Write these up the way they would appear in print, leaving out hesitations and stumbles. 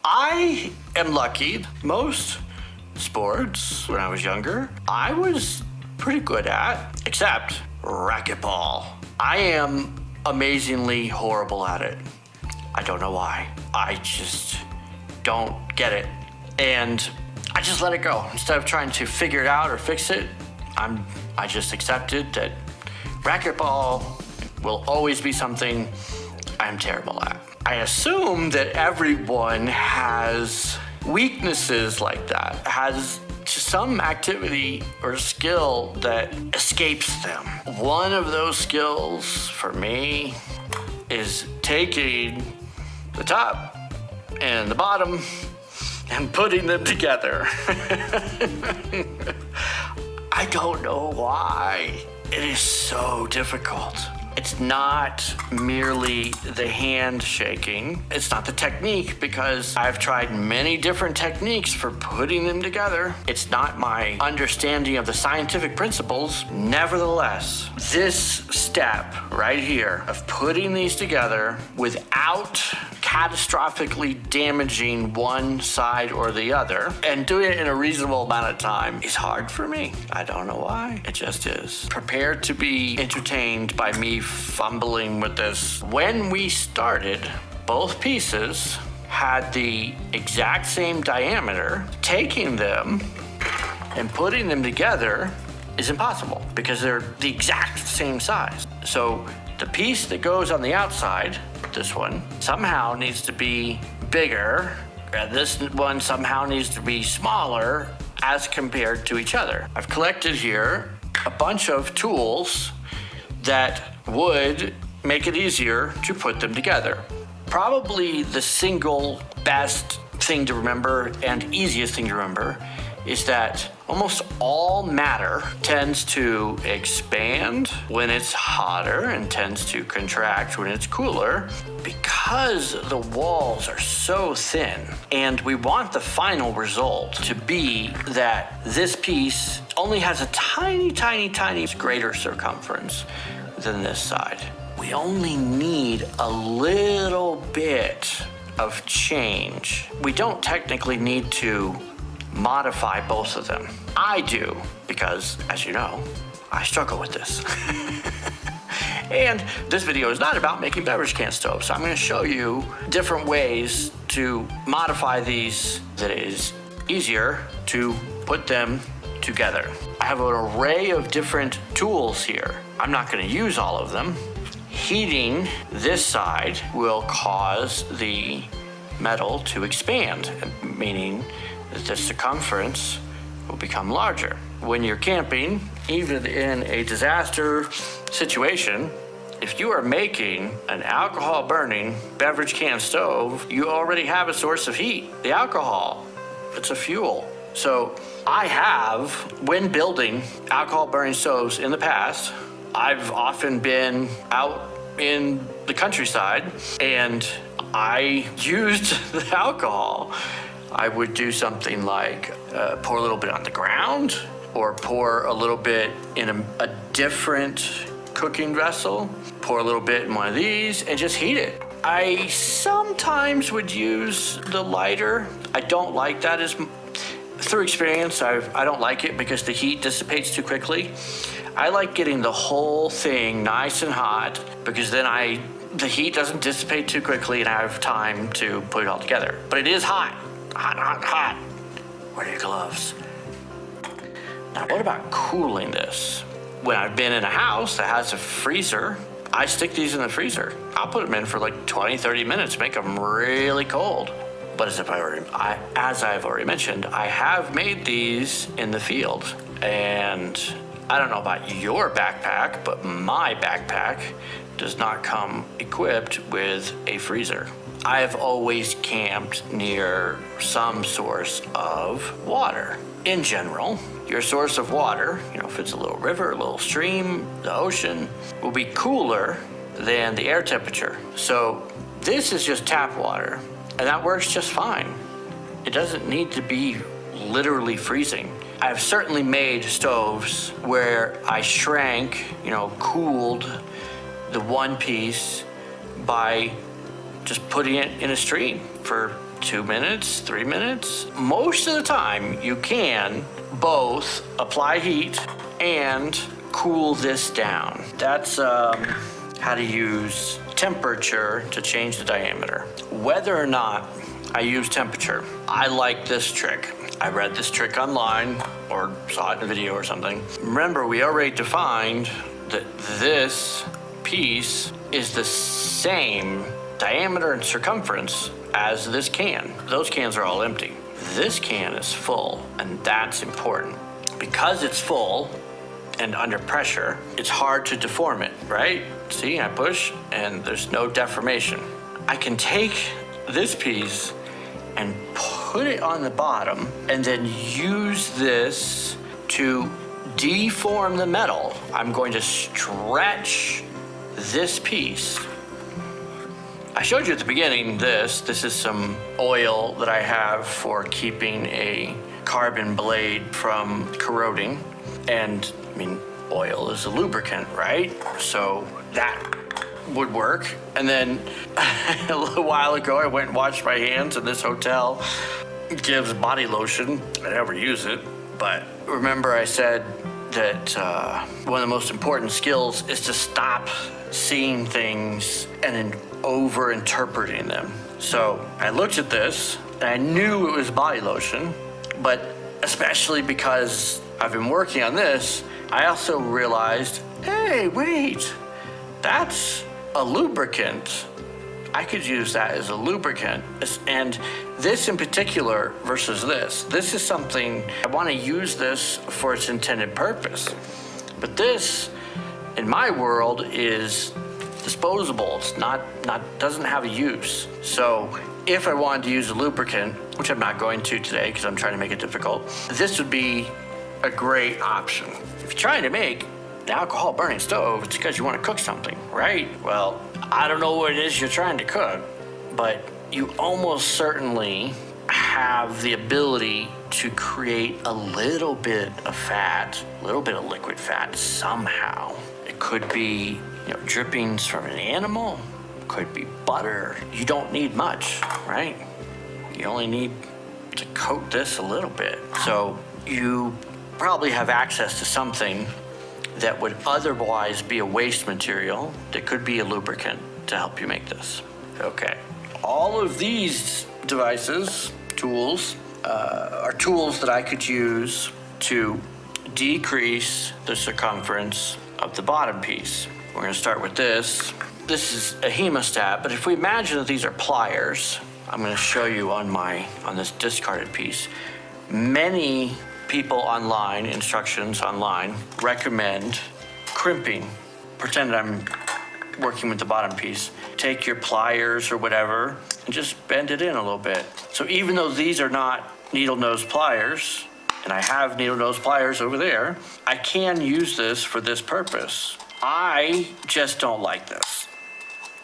I am lucky. Most sports when I was younger, I was pretty good at, except racquetball. I am amazingly horrible at it. I don't know why. I just don't get it. And I just let it go. Instead of trying to figure it out or fix it, I just accepted that racquetball will always be something I'm terrible at. I assume that everyone has weaknesses like that, has some activity or skill that escapes them. One of those skills for me is taking the top and the bottom and putting them together. I don't know why. It is so difficult. It's not merely the hand shaking. It's not the technique, because I've tried many different techniques for putting them together. It's not my understanding of the scientific principles. Nevertheless, this step right here of putting these together without catastrophically damaging one side or the other and doing it in a reasonable amount of time is hard for me. I don't know why. It just is. Prepare to be entertained by me fumbling with this. When we started, both pieces had the exact same diameter. Taking them and putting them together is impossible because they're the exact same size. So the piece that goes on the outside, this one, somehow needs to be bigger, and this one somehow needs to be smaller as compared to each other. I've collected here a bunch of tools that would make it easier to put them together. Probably the single best thing to remember and easiest thing to remember is that almost all matter tends to expand when it's hotter and tends to contract when it's cooler, because the walls are so thin. And we want the final result to be that this piece only has a tiny greater circumference than this side. We only need a little bit of change. We don't technically need to modify both of them. I do, because, as you know, I struggle with this. And this video is not about making beverage can stoves, so I'm going to show you different ways to modify these that is easier to put them together. I have an array of different tools here. I'm not going to use all of them. Heating this side will cause the metal to expand, meaning that the circumference will become larger. When you're camping, even in a disaster situation, if you are making an alcohol burning beverage can stove, you already have a source of heat. The alcohol, it's a fuel. So I have, when building alcohol burning stoves in the past, I've often been out in the countryside and I used the alcohol. I would do something like pour a little bit on the ground, or pour a little bit in a different cooking vessel, pour a little bit in one of these, and just heat it. I sometimes would use the lighter. I don't like that through experience. I don't like it because the heat dissipates too quickly. I like getting the whole thing nice and hot, because then the heat doesn't dissipate too quickly and I have time to put it all together. But it is hot. Hot. Wear your gloves. Now, what about cooling this? When I've been in a house that has a freezer, I stick these in the freezer. I'll put them in for like 20, 30 minutes, make them really cold. But as I've already mentioned, I have made these in the field. And I don't know about your backpack, but my backpack does not come equipped with a freezer. I've always camped near some source of water. In general, your source of water, if it's a little river, a little stream, the ocean, will be cooler than the air temperature. So this is just tap water, and that works just fine. It doesn't need to be literally freezing. I've certainly made stoves where I shrank, cooled the one piece by just putting it in a stream for 2 minutes, 3 minutes. Most of the time, you can both apply heat and cool this down. That's how to use temperature to change the diameter. Whether or not I use temperature, I like this trick. I read this trick online or saw it in a video or something. Remember, we already defined that this piece is the same diameter and circumference as this can. Those cans are all empty. This can is full, and that's important. Because it's full and under pressure, it's hard to deform it, right? See, I push and there's no deformation. I can take this piece and put it on the bottom and then use this to deform the metal. I'm going to stretch this piece. I showed you at the beginning this is some oil that I have for keeping a carbon blade from corroding. And I mean, oil is a lubricant, right? So that would work. And then a little while ago, I went and washed my hands, and this hotel gives body lotion. I never use it, but remember I said that one of the most important skills is to stop seeing things and then over-interpreting them. So I looked at this, and I knew it was body lotion, but especially because I've been working on this, I also realized, hey, wait, that's a lubricant. I could use that as a lubricant. And this in particular versus this is something, I want to use this for its intended purpose. But this, in my world, is disposable. It's not doesn't have a use. So if I wanted to use a lubricant, which I'm not going to today because I'm trying to make it difficult, this would be a great option. If you're trying to make an alcohol burning stove, it's because you want to cook something, right? Well, I don't know what it is you're trying to cook, but you almost certainly have the ability to create a little bit of fat, a little bit of liquid fat somehow. It could be, drippings from an animal, could be butter. You don't need much, right? You only need to coat this a little bit. So you probably have access to something that would otherwise be a waste material that could be a lubricant to help you make this. Okay. All of these devices, tools, are tools that I could use to decrease the circumference of the bottom piece. We're going to start with this. This is a hemostat, but if we imagine that these are pliers, I'm going to show you on this discarded piece. Many people online, instructions online, recommend crimping. Pretend I'm working with the bottom piece. Take your pliers or whatever and just bend it in a little bit. So even though these are not needle nose pliers, and I have needle nose pliers over there, I can use this for this purpose. I just don't like this.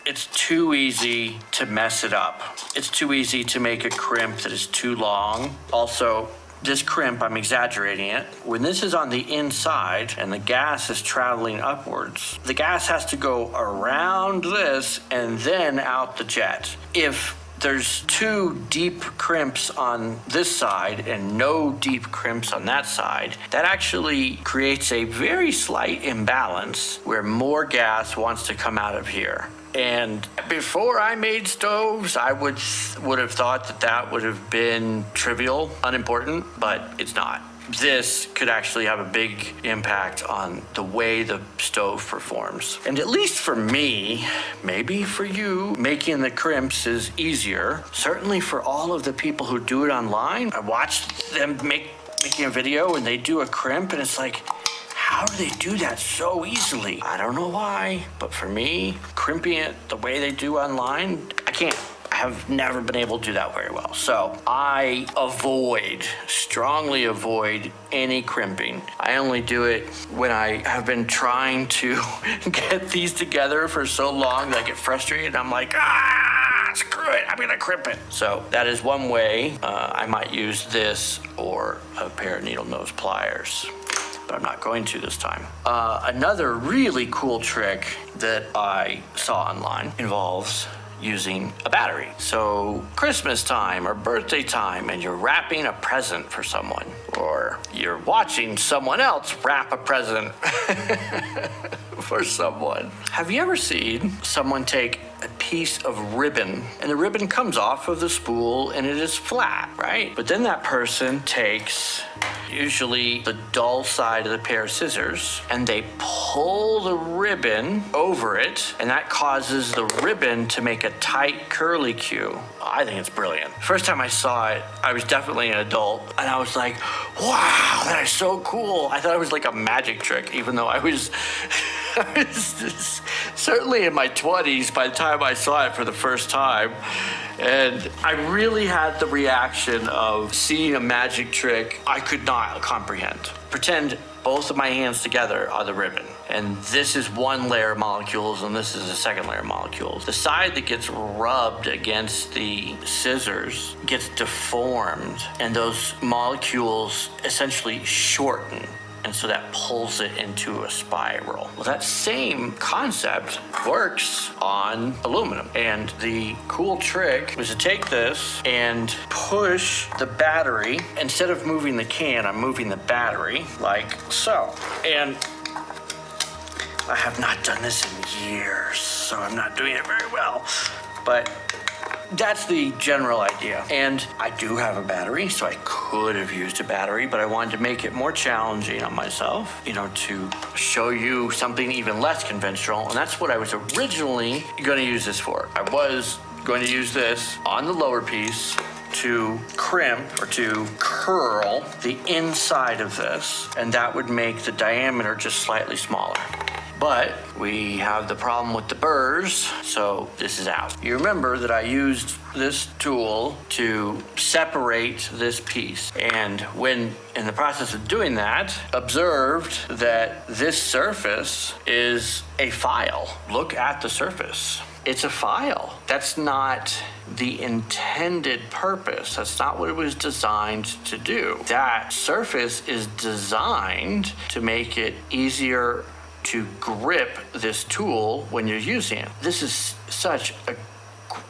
It's too easy to mess it up. It's too easy to make a crimp that is too long. Also, this crimp, I'm exaggerating it. When this is on the inside and the gas is traveling upwards, the gas has to go around this and then out the jet. If there's two deep crimps on this side and no deep crimps on that side, that actually creates a very slight imbalance where more gas wants to come out of here. And before I made stoves, I would have thought that would have been trivial, unimportant, but it's not. This could actually have a big impact on the way the stove performs. And at least for me, maybe for you, making the crimps is easier. Certainly for all of the people who do it online, I watched them making a video and they do a crimp and it's like, how do they do that so easily? I don't know why, but for me, crimping it the way they do online, I can't. I have never been able to do that very well. So I strongly avoid any crimping. I only do it when I have been trying to get these together for so long that I get frustrated. I'm like, screw it, I'm gonna crimp it. So that is one way I might use this or a pair of needle nose pliers, but I'm not going to this time. Another really cool trick that I saw online involves using a battery. So Christmas time or birthday time and you're wrapping a present for someone, or you're watching someone else wrap a present for someone. Have you ever seen someone take a piece of ribbon and the ribbon comes off of the spool and it is flat, right? But then that person takes usually the dull side of the pair of scissors and they pull the ribbon over it, and that causes the ribbon to make a tight curly cue. I think it's brilliant. First time I saw it, I was definitely an adult and I was like, wow, that is so cool. I thought it was like a magic trick, even though I was certainly in my 20s by the time I saw it for the first time. And I really had the reaction of seeing a magic trick I could not comprehend. Pretend both of my hands together are the ribbon, and this is one layer of molecules and this is the second layer of molecules. The side that gets rubbed against the scissors gets deformed, and those molecules essentially shorten. And so that pulls it into a spiral. Well, that same concept works on aluminum. And the cool trick was to take this and push the battery. Instead of moving the can, I'm moving the battery like so. And I have not done this in years, so I'm not doing it very well. But that's the general idea. And I do have a battery, so I could have used a battery, but I wanted to make it more challenging on myself, to show you something even less conventional. And that's what I was originally going to use this for. I was going to use this on the lower piece to crimp or to curl the inside of this, and that would make the diameter just slightly smaller. But we have the problem with the burrs, so this is out. You remember that I used this tool to separate this piece, and when in the process of doing that, observed that this surface is a file. Look at the surface. It's a file. That's not the intended purpose. That's not what it was designed to do. That surface is designed to make it easier to grip this tool when you're using it. This is such a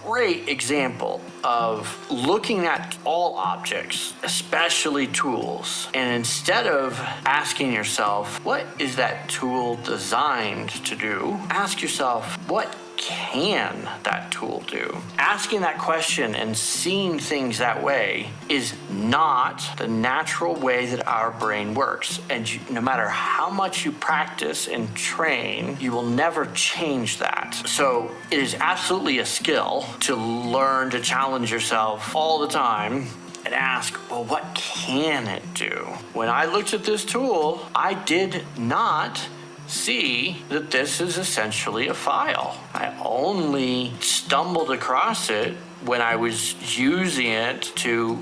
great example of looking at all objects, especially tools, and instead of asking yourself, what is that tool designed to do? Ask yourself, what can that tool do? Asking that question and seeing things that way is not the natural way that our brain works. And no matter how much you practice and train, you will never change that. So it is absolutely a skill to learn to challenge yourself all the time and ask, well, what can it do? When I looked at this tool, I did not see that this is essentially a file. I only stumbled across it when I was using it to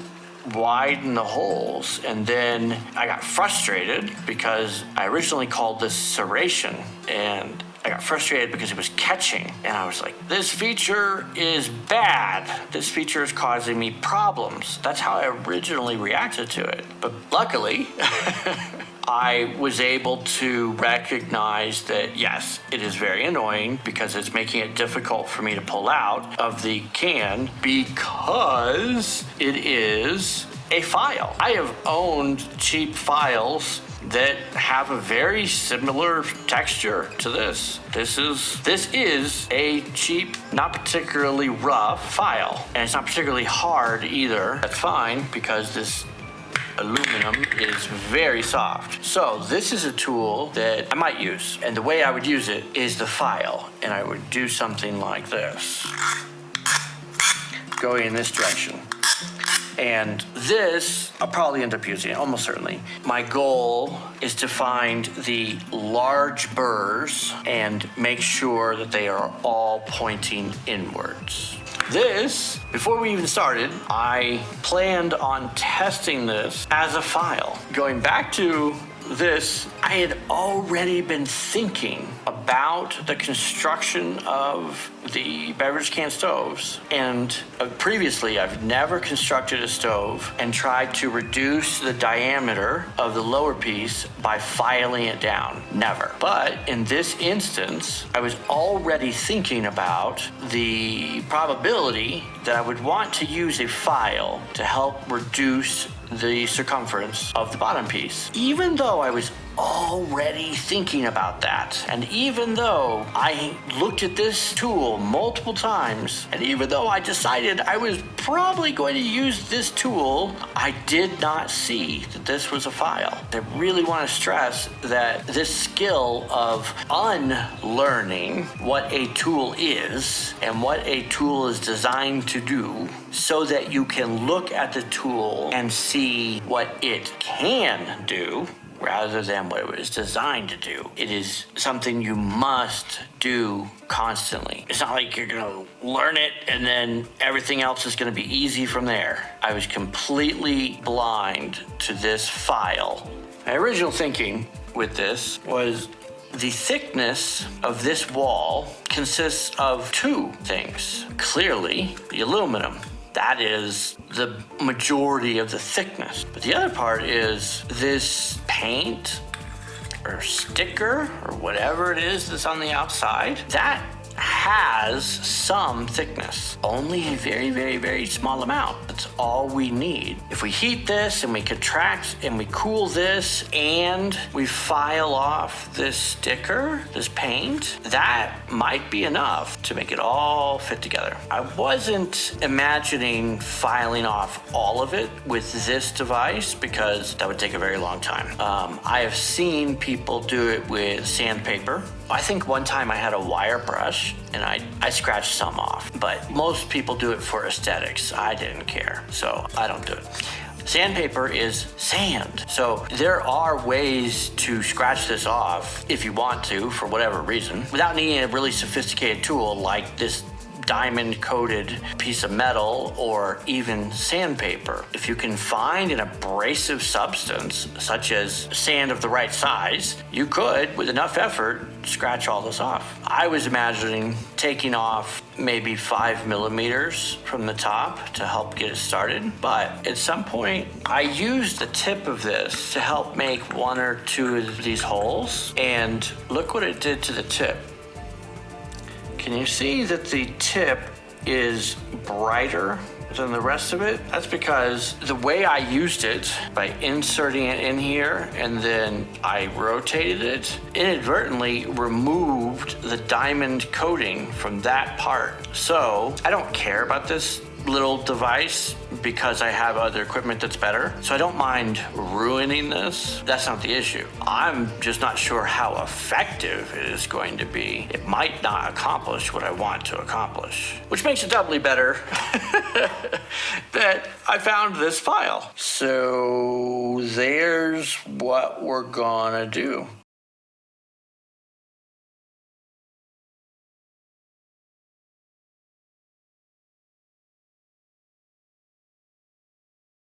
widen the holes, and then I got frustrated because I originally called this serration, and I got frustrated because it was catching, and I was like, this feature is bad. This feature is causing me problems. That's how I originally reacted to it. But luckily, I was able to recognize that, yes, it is very annoying because it's making it difficult for me to pull out of the can because it is a file. I have owned cheap files that have a very similar texture to this. This is a cheap, not particularly rough file, and it's not particularly hard either. That's fine because this aluminum is very soft. So this is a tool that I might use, and the way I would use it is the file, and I would do something like this, going in this direction. And this, I'll probably end up using it, almost certainly. My goal is to find the large burrs and make sure that they are all pointing inwards. This, before we even started, I planned on testing this as a file. Going back to this, I had already been thinking about the construction of the beverage can stoves. And previously, I've never constructed a stove and tried to reduce the diameter of the lower piece by filing it down. Never. But in this instance, I was already thinking about the probability that I would want to use a file to help reduce the circumference of the bottom piece. Even though I was already thinking about that, and even though I looked at this tool multiple times, and even though I decided I was probably going to use this tool, I did not see that this was a file. I really want to stress that this skill of unlearning what a tool is and what a tool is designed to do, so that you can look at the tool and see what it can do rather than what it was designed to do. It is something you must do constantly. It's not like you're going to learn it and then everything else is going to be easy from there. I was completely blind to this file. My original thinking with this was the thickness of this wall consists of two things. Clearly, the aluminum. That is the majority of the thickness. But the other part is this paint or sticker or whatever it is that's on the outside. That has some thickness, only a very, very, very small amount. That's all we need. If we heat this and we contract and we cool this and we file off this sticker, this paint, that might be enough to make it all fit together. I wasn't imagining filing off all of it with this device because that would take a very long time. I have seen people do it with sandpaper. I think one time I had a wire brush and I scratched some off, but most people do it for aesthetics. I didn't care, so I don't do it. Sandpaper is sand. So there are ways to scratch this off if you want to, for whatever reason, without needing a really sophisticated tool like this diamond coated piece of metal or even sandpaper. If you can find an abrasive substance such as sand of the right size, you could, with enough effort, scratch all this off. I was imagining taking off maybe 5 millimeters from the top to help get it started, but at some point I used the tip of this to help make one or two of these holes, and look what it did to the tip. Can you see that the tip is brighter than the rest of it? That's because the way I used it, by inserting it in here and then I rotated it, inadvertently removed the diamond coating from that part. So I don't care about this little device because I have other equipment that's better. So I don't mind ruining this. That's not the issue. I'm just not sure how effective it is going to be. It might not accomplish what I want to accomplish, which makes it doubly better that I found this file. So there's what we're gonna do.